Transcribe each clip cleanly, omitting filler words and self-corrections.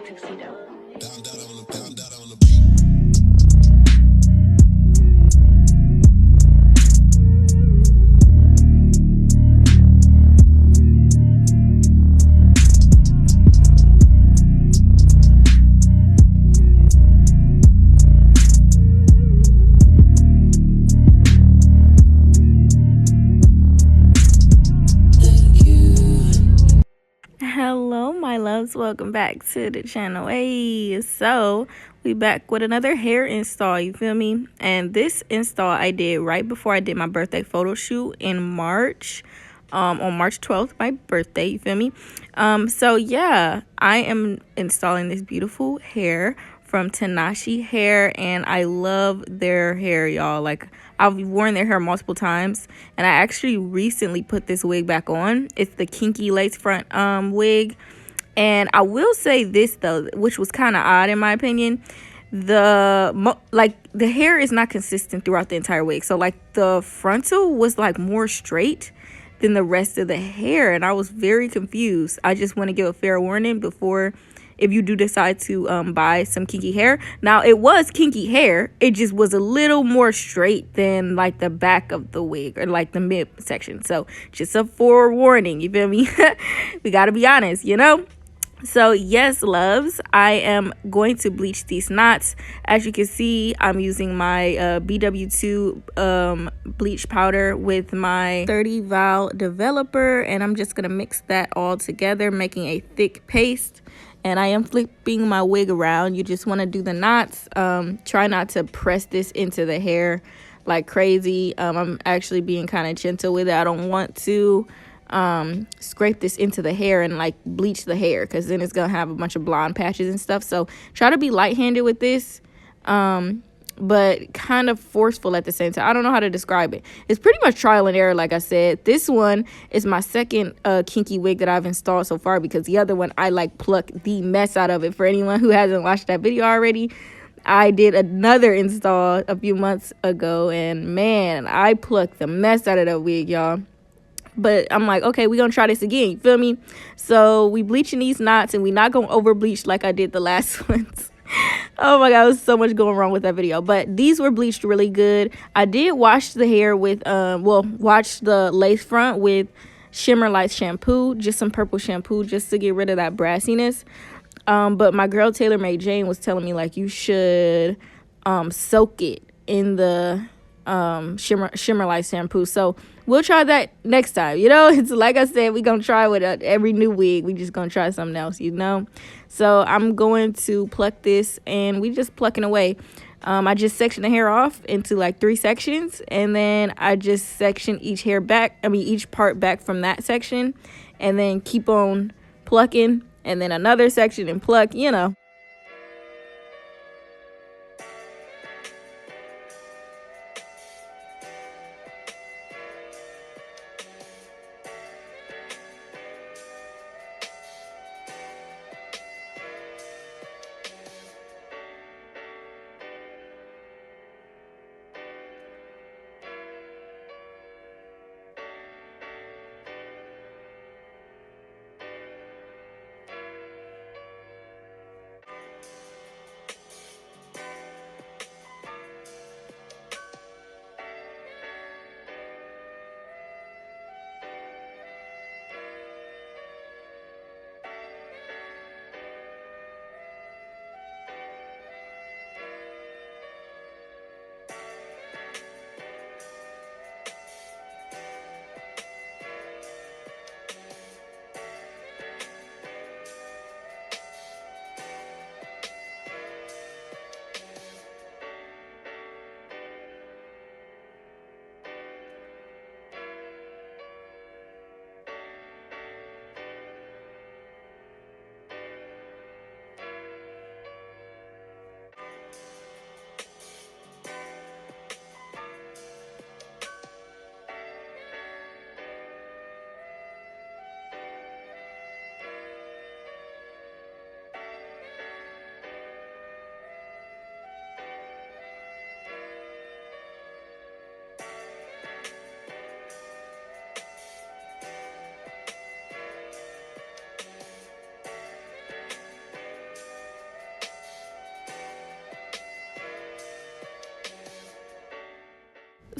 tuxedo. Down on the beat. Hello my loves, welcome back to the channel. Hey, so we back with another hair install, you feel me? And this install I did right before I did my birthday photo shoot in March, on March 12th, my birthday, you feel me? So yeah, I am installing this beautiful hair from Tinashe Hair, and I love their hair, y'all. Like, I've worn their hair multiple times, and I actually recently put this wig back on. It's the Kinky lace front wig. And I will say this though, which was kind of odd in my opinion, the hair is not consistent throughout the entire wig. So like the frontal was like more straight than the rest of the hair, and I was very confused. I just want to give a fair warning before, if you do decide to buy some kinky hair. Now, it was kinky hair, it just was a little more straight than like the back of the wig or like the mid section. So just a forewarning, you feel me? We gotta be honest, you know. So yes, loves, I am going to bleach these knots. As you can see, I'm using my BW2 bleach powder with my 30 val developer, and I'm just gonna mix that all together, making a thick paste. And I am flipping my wig around. You just want to do the knots. Try not to press this into the hair like crazy. I'm actually being kind of gentle with it. I don't want to scrape this into the hair and like bleach the hair, because then it's gonna have a bunch of blonde patches and stuff. So try to be light-handed with this, but kind of forceful at the same time. I don't know how to describe it. It's pretty much trial and error, like I said. This one is my second kinky wig that I've installed so far, because the other one I like plucked the mess out of it. For anyone who hasn't watched that video already, I did another install a few months ago, and man, I plucked the mess out of that wig, y'all. But I'm like, okay, we're gonna try this again, you feel me? So we bleaching these knots, and we not gonna over bleach like I did the last ones. Oh my god, there's so much going wrong with that video. But these were bleached really good. I did wash the hair with wash the lace front with Shimmer Light shampoo, just some purple shampoo, just to get rid of that brassiness. But my girl Taylor May Jane was telling me, like, you should soak it in the Shimmer Light shampoo. So we'll try that next time, you know. It's like I said, we're gonna try with every new wig, we just gonna try something else, you know. So I'm going to pluck this, and we just plucking away. I just section the hair off into like 3 sections, and then I just section each part back from that section, and then keep on plucking, and then another section and pluck, you know.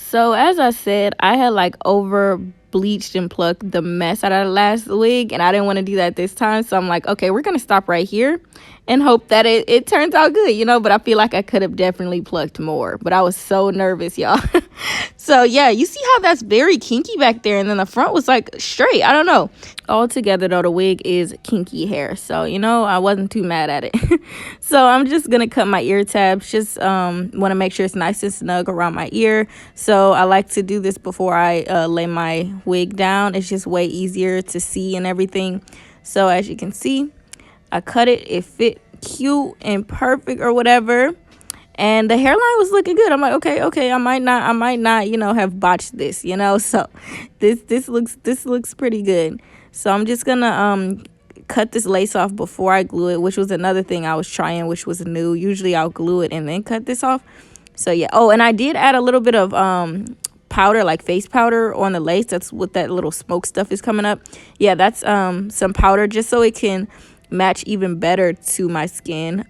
So as I said, I had like over bleached and plucked the mess out of the last wig, and I didn't want to do that this time. So I'm like, okay, we're gonna stop right here and hope that it turns out good, you know. But I feel like I could have definitely plucked more. But I was so nervous, y'all. So yeah, you see how that's very kinky back there, and then the front was like straight. I don't know. Altogether though, the wig is kinky hair, so you know I wasn't too mad at it. So I'm just gonna cut my ear tabs. Just want to make sure it's nice and snug around my ear. So I like to do this before I lay my wig down. It's just way easier to see and everything. So as you can see, I cut it. It fit cute and perfect or whatever. And the hairline was looking good. I'm like, okay, I might not, you know, have botched this, you know. So this looks pretty good. So I'm just gonna cut this lace off before I glue it, which was another thing I was trying, which was new. Usually I'll glue it and then cut this off. So yeah. Oh, and I did add a little bit of powder, like face powder on the lace. That's what that little smoke stuff is coming up. Yeah, that's some powder just so it can match even better to my skin.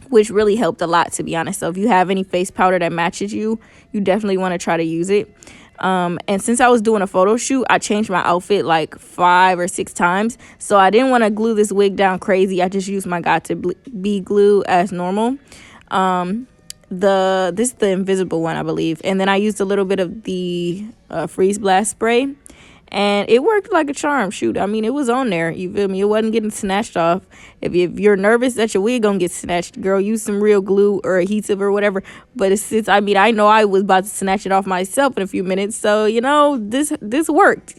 Which really helped a lot, to be honest. So if you have any face powder that matches you, you definitely want to try to use it. And since I was doing a photo shoot, I changed my outfit like 5 or 6 times. So I didn't want to glue this wig down crazy. I just used my Got to Be glue as normal. This is the invisible one, I believe. And then I used a little bit of the freeze blast spray. And it worked like a charm. Shoot, I mean, it was on there. You feel me? It wasn't getting snatched off. If you're nervous that your wig gonna get snatched, girl, use some real glue or adhesive or whatever. But since I mean, I know I was about to snatch it off myself in a few minutes, so you know this worked.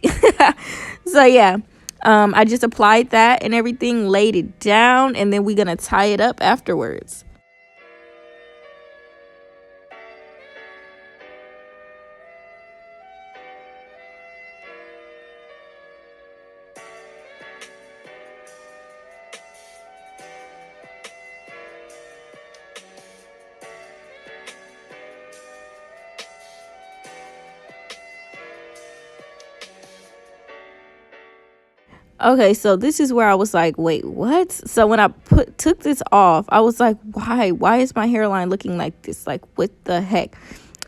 So yeah, I just applied that and everything, laid it down, and then we're gonna tie it up afterwards. Okay, so this is where I was like, wait, what? So when I took this off, I was like, why? Why is my hairline looking like this? Like, what the heck?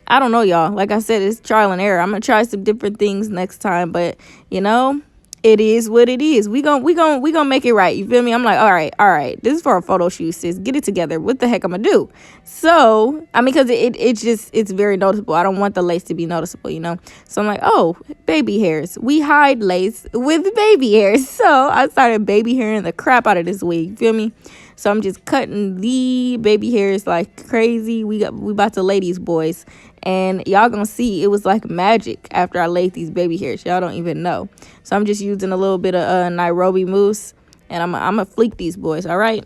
I don't know, y'all. Like I said, it's trial and error. I'm gonna try some different things next time, but you know, it is what it is. We gonna make it right. You feel me? I'm like, all right. This is for a photo shoot, sis. Get it together. What the heck I'm gonna do? So I mean, because it's very noticeable. I don't want the lace to be noticeable, you know. So I'm like, oh, baby hairs. We hide lace with baby hairs. So I started baby hairing the crap out of this wig. You feel me? So I'm just cutting the baby hairs like crazy. We about to lay these boys. And y'all gonna see it was like magic after I laid these baby hairs. Y'all don't even know. So I'm just using a little bit of Nairobi mousse, and I'm gonna fleek these boys, all right?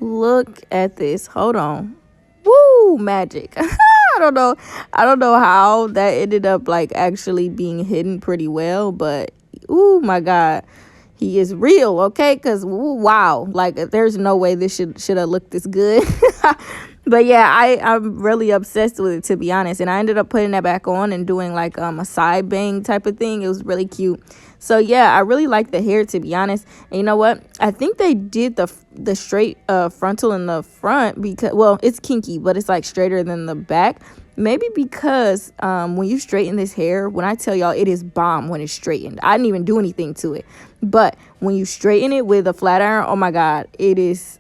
Look at this. Hold on. Woo, magic. I don't know how that ended up like actually being hidden pretty well, but oh my god. He is real, okay? Cuz wow, like there's no way this should have looked this good. But yeah, I'm really obsessed with it, to be honest. And I ended up putting that back on and doing like a side bang type of thing. It was really cute. So yeah, I really like the hair, to be honest. And you know what? I think they did the straight frontal in the front because, well, it's kinky, but it's like straighter than the back. Maybe because when you straighten this hair, when I tell y'all it is bomb when it's straightened. I didn't even do anything to it. But when you straighten it with a flat iron, oh my god, it's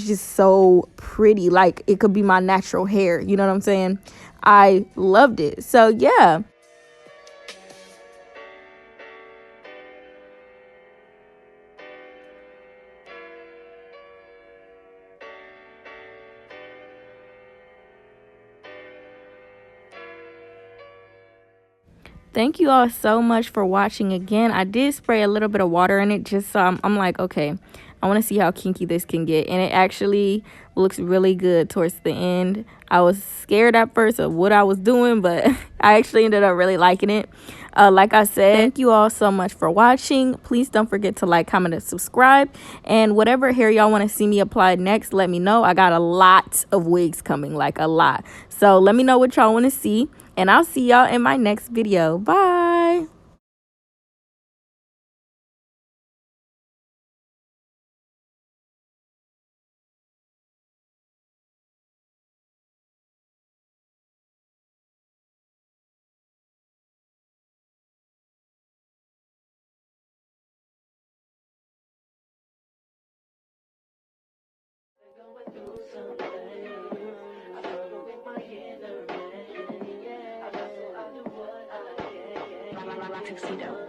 just so pretty. Like it could be my natural hair. You know what I'm saying? I loved it. So yeah. Thank you all so much for watching again. I did spray a little bit of water in it just so I'm like, okay, I want to see how kinky this can get. And it actually looks really good towards the end. I was scared at first of what I was doing, but I actually ended up really liking it. Like I said, thank you all so much for watching. Please don't forget to like, comment, and subscribe. And whatever hair y'all want to see me apply next, let me know. I got a lot of wigs coming, like a lot. So let me know what y'all want to see. And I'll see y'all in my next video. Bye. Tuxedo.